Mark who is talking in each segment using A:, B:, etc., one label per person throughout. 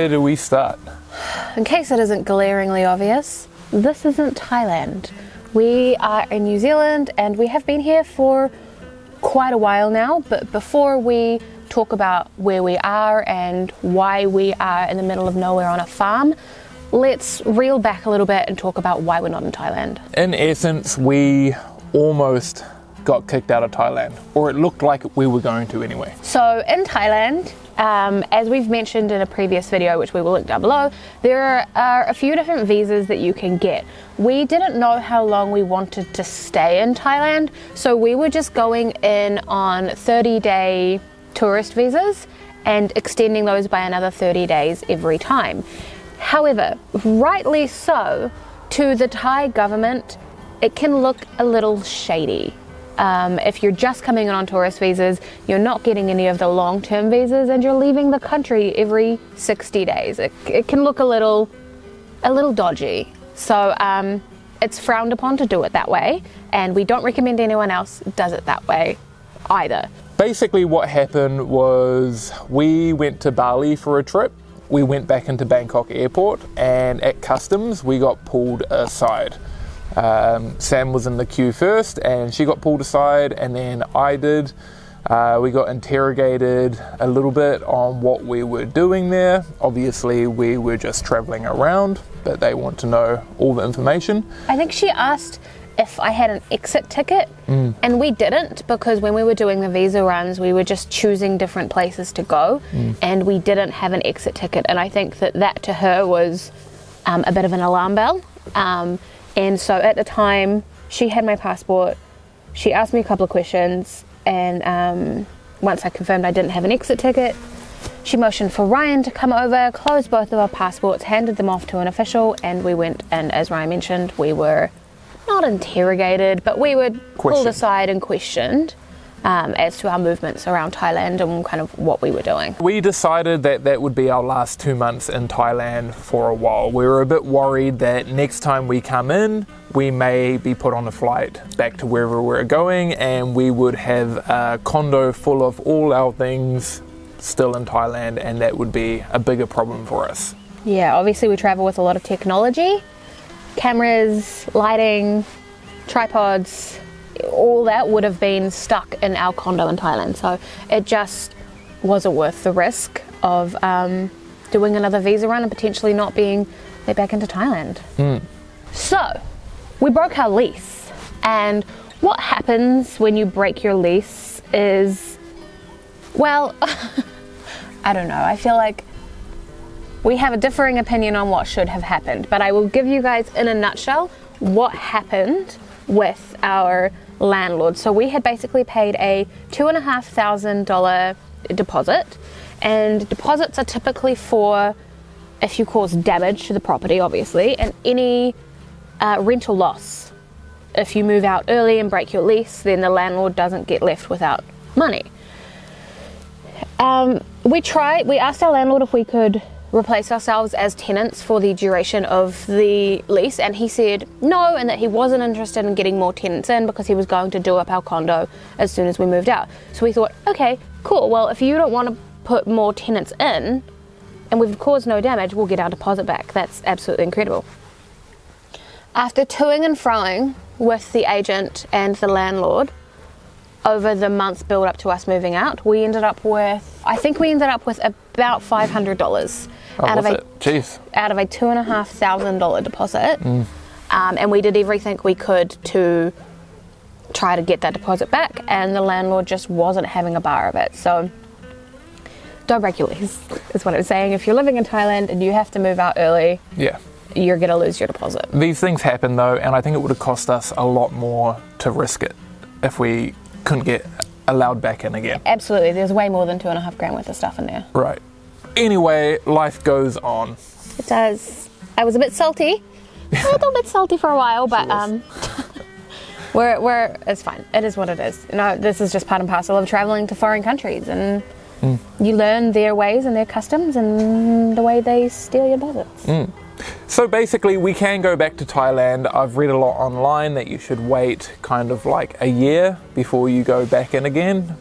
A: where do we start?
B: In case it isn't glaringly obvious, this isn't Thailand. We are in New Zealand and we have been here for quite a while now, but before we talk about where we are and why we are in the middle of nowhere on a farm, let's reel back a little bit and talk about why we're not in Thailand.
A: In essence, we almost got kicked out of Thailand, or it looked like we were going to anyway.
B: So in Thailand, as we've mentioned in a previous video, which we will link down below, there are a few different visas that you can get. We didn't know how long we wanted to stay in Thailand, so we were just going in on 30-day tourist visas and extending those by another 30 days every time. However, rightly so, to the Thai government, it can look a little shady. If you're just coming in on tourist visas, you're not getting any of the long-term visas and you're leaving the country every 60 days. It can look a little dodgy. So it's frowned upon to do it that way, and we don't recommend anyone else does it that way either.
A: Basically what happened was we went to Bali for a trip. We went back into Bangkok airport, and at customs we got pulled aside. Sam was in the queue first and she got pulled aside, and then I did. We got interrogated a little bit on what we were doing there. Obviously we were just traveling around, but they want to know all the information.
B: I think she asked if I had an exit ticket, and we didn't, because when we were doing the visa runs we were just choosing different places to go, and we didn't have an exit ticket, and I think that to her was a bit of an alarm bell. And so at the time she had my passport, she asked me a couple of questions, and once I confirmed I didn't have an exit ticket, she motioned for Ryan to come over, closed both of our passports, handed them off to an official, and we went, and as Ryan mentioned, we were not interrogated, but we were pulled aside and questioned as to our movements around Thailand and kind of what we were doing.
A: We decided that would be our last 2 months in Thailand for a while. We were a bit worried that next time we come in, we may be put on a flight back to wherever we're going, and we would have a condo full of all our things still in Thailand, and that would be a bigger problem for us.
B: Yeah, obviously we travel with a lot of technology, cameras, lighting, tripods, all that would have been stuck in our condo in Thailand, so it just wasn't worth the risk of doing another visa run and potentially not being let back into Thailand. So we broke our lease, and what happens when you break your lease is, well, I don't know, I feel like we have a differing opinion on what should have happened, but I will give you guys in a nutshell what happened with our landlord. So we had basically paid a $2,500 deposit, and deposits are typically for if you cause damage to the property, obviously, and any rental loss. If you move out early and break your lease, then the landlord doesn't get left without money. We asked our landlord if we could replace ourselves as tenants for the duration of the lease, and he said no, and that he wasn't interested in getting more tenants in because he was going to do up our condo as soon as we moved out. So we thought, okay, cool, well, if you don't want to put more tenants in and we've caused no damage, we'll get our deposit back. That's absolutely incredible. After toing and froing with the agent and the landlord over the months build up to us moving out, we ended up with about $500 out of a $2,500 deposit. And we did everything we could to try to get that deposit back, and the landlord just wasn't having a bar of it. So don't break your lease, is what I'm saying. If you're living in Thailand and you have to move out early, you're going to lose your deposit.
A: These things happen though, and I think it would have cost us a lot more to risk it if we couldn't get allowed back in again.
B: Absolutely, there's way more than $2.5 worth of stuff in there.
A: Right. Anyway, life goes on.
B: It does. I was a bit salty. A little bit salty for a while, but it's fine. It is what it is. You know, this is just part and parcel of traveling to foreign countries, and you learn their ways and their customs and the way they steal your deposits.
A: So basically we can go back to Thailand. I've read a lot online that you should wait kind of like a year before you go back in again.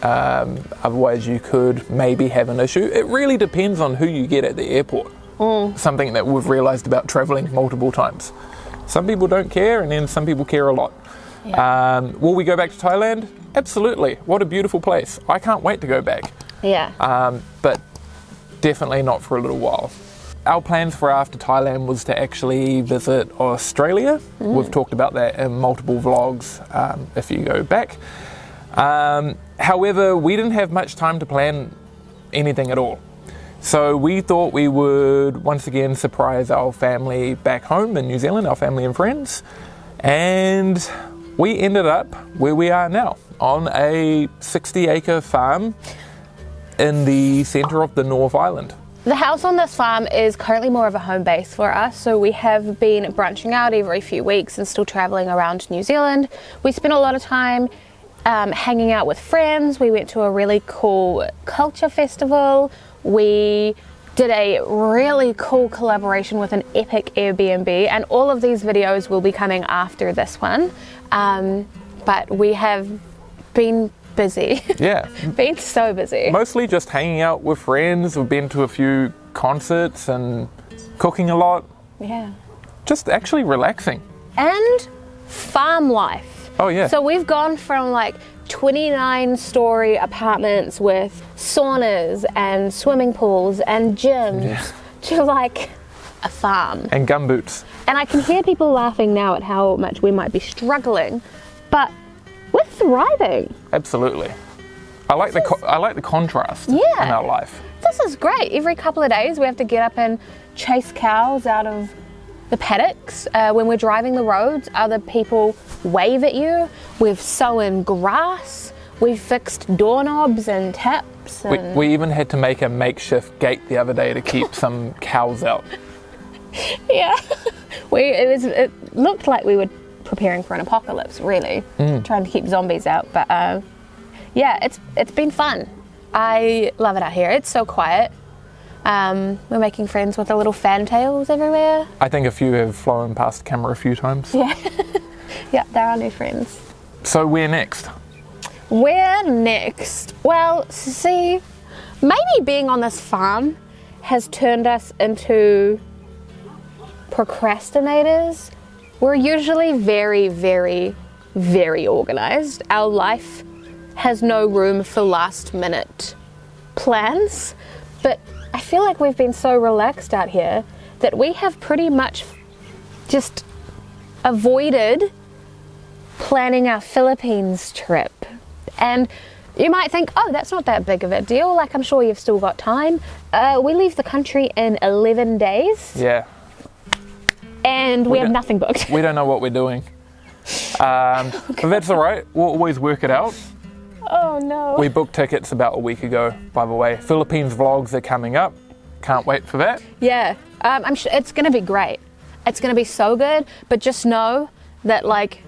A: Otherwise you could maybe have an issue. It really depends on who you get at the airport. Something that we've realised about travelling multiple times. Some people don't care, and then some people care a lot.
B: Yeah.
A: Will we go back to Thailand? Absolutely. What a beautiful place. I can't wait to go back.
B: Yeah.
A: But definitely not for a little while. Our plans for after Thailand was to actually visit Australia. We've talked about that in multiple vlogs if you go back. However, we didn't have much time to plan anything at all. So we thought we would once again surprise our family back home in New Zealand, our family and friends. And we ended up where we are now, on a 60-acre farm in the centre of the North Island.
B: The house on this farm is currently more of a home base for us, so we have been branching out every few weeks and still travelling around New Zealand. We spent a lot of time hanging out with friends. We went to a really cool culture festival. We did a really cool collaboration with an epic Airbnb, and all of these videos will be coming after this one. But we have been busy.
A: Yeah.
B: Been so busy.
A: Mostly just hanging out with friends. We've been to a few concerts and cooking a lot.
B: Yeah.
A: Just actually relaxing.
B: And farm life.
A: Oh yeah.
B: So we've gone from like 29-story apartments with saunas and swimming pools and gyms to like a farm.
A: And gumboots.
B: And I can hear people laughing now at how much we might be struggling, but we're thriving.
A: Absolutely. I like the contrast in our life.
B: This is great. Every couple of days we have to get up and chase cows out of the paddocks. When we're driving the roads, other people wave at you. We've sown grass. We've fixed doorknobs and taps. And
A: We even had to make a makeshift gate the other day to keep some cows out.
B: yeah, it looked like we were preparing for an apocalypse, really, trying to keep zombies out. But yeah, it's been fun. I love it out here. It's so quiet. We're making friends with the little fantails everywhere.
A: I think a few have flown past the camera a few times.
B: Yeah, yeah, they're our new friends.
A: So where next?
B: Where next? Well, see, maybe being on this farm has turned us into procrastinators. We're usually very, very, very organised. Our life has no room for last minute plans, but I feel like we've been so relaxed out here that we have pretty much just avoided planning our Philippines trip. And you might think, oh, that's not that big of a deal. Like, I'm sure you've still got time. We leave the country in 11 days.
A: Yeah.
B: And we have nothing booked.
A: We don't know what we're doing. But that's all right. We'll always work it out.
B: Oh, no.
A: We booked tickets about a week ago, by the way. Philippines vlogs are coming up. Can't wait for that.
B: Yeah. I'm sure it's going to be great. It's going to be so good. But just know that, like,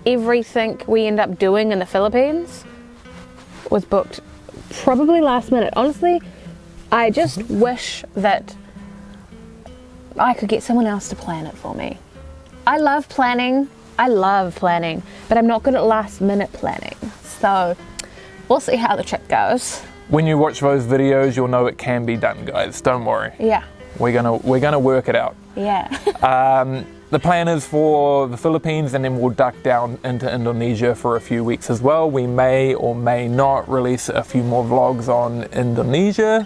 B: everything we end up doing in the Philippines was booked probably last minute. Honestly, I just wish that I could get someone else to plan it for me. I love planning, but I'm not good at last minute planning. So we'll see how the trip goes.
A: When you watch those videos, you'll know it can be done, guys. Don't worry.
B: Yeah.
A: We're gonna work it out.
B: Yeah.
A: The plan is for the Philippines, and then we'll duck down into Indonesia for a few weeks as well. We may or may not release a few more vlogs on Indonesia,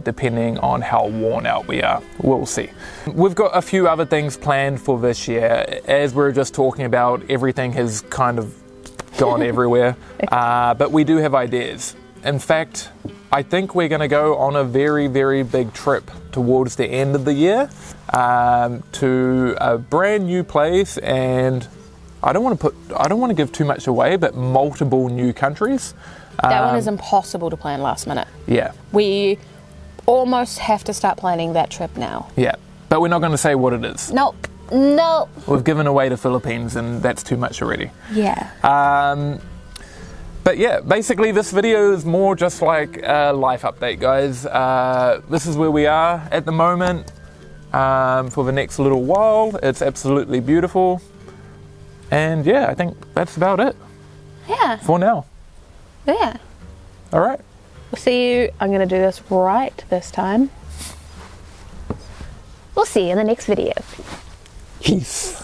A: depending on how worn out we are. We'll see. We've got a few other things planned for this year. As we were just talking about, everything has kind of gone everywhere, but we do have ideas. In fact, I think we're going to go on a very, very big trip towards the end of the year to a brand new place, and I don't want to give too much away, but multiple new countries.
B: That one is impossible to plan last minute.
A: Yeah.
B: We almost have to start planning that trip now.
A: Yeah, but we're not going to say what it is.
B: Nope.
A: We've given away the Philippines, and that's too much already.
B: Yeah.
A: But yeah, basically this video is more just like a life update, guys. This is where we are at the moment for the next little while. It's absolutely beautiful. And yeah, I think that's about it.
B: Yeah.
A: For now.
B: Yeah.
A: All right.
B: We'll see you. I'm going to do this right this time. We'll see you in the next video.
A: Peace.